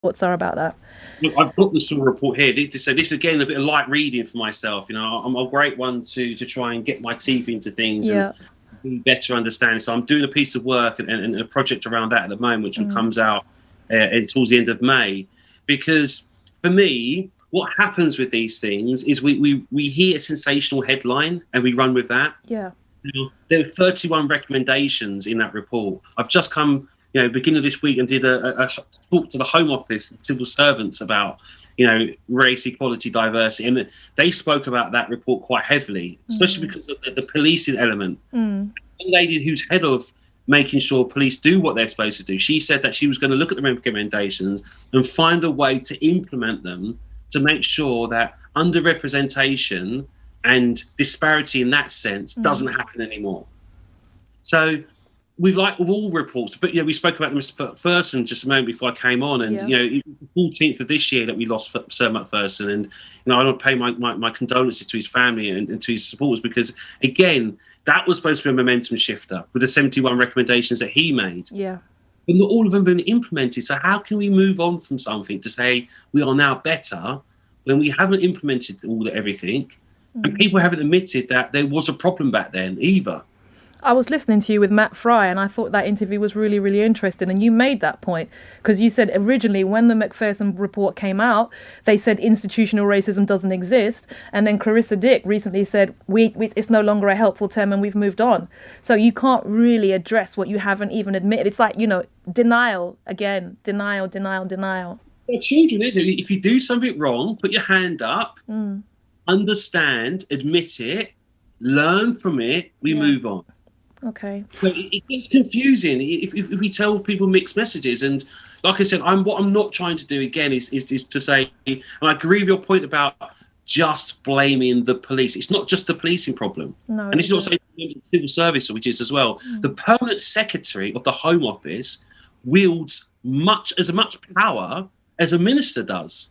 thoughts are about that. Look, I've got the sort of report here. This again a bit of light reading for myself. You know, I'm a great one to try and get my teeth into things and Yeah. better understand. So I'm doing a piece of work and a project around that at the moment, which comes out towards the end of May. Because for me, what happens with these things is we hear a sensational headline and we run with that. Yeah. There are 31 recommendations in that report. I've just come, beginning of this week and did a talk to the Home Office and civil servants about, race, equality, diversity. And they spoke about that report quite heavily, especially because of the policing element. The lady who's head of making sure police do what they're supposed to do, she said that she was going to look at the recommendations and find a way to implement them to make sure that underrepresentation and disparity in that sense doesn't happen anymore. So with all reports, but we spoke about them first and just a moment before I came on, and the 14th of this year that we lost Sir Macpherson, and I want to pay my condolences to his family and to his supporters, because again, that was supposed to be a momentum shifter with the 71 recommendations that he made. Yeah. But not all of them have been implemented. So how can we move on from something to say we are now better when we haven't implemented everything? And people haven't admitted that there was a problem back then either. I was listening to you with Matt Fry, and I thought that interview was really, really interesting. And you made that point because you said originally when the Macpherson report came out, they said institutional racism doesn't exist. And then Clarissa Dick recently said it's no longer a helpful term and we've moved on. So you can't really address what you haven't even admitted. It's like, denial again, denial. Well, children, isn't it? If you do something wrong, put your hand up, understand, admit it, learn from it, we move on. Okay. So it gets confusing if we tell people mixed messages. And like I said, what I'm not trying to do again is to say, and I agree with your point about just blaming the police. It's not just the policing problem. No, and this is also the civil service, which is as well. The permanent secretary of the Home Office wields as much power as a minister does.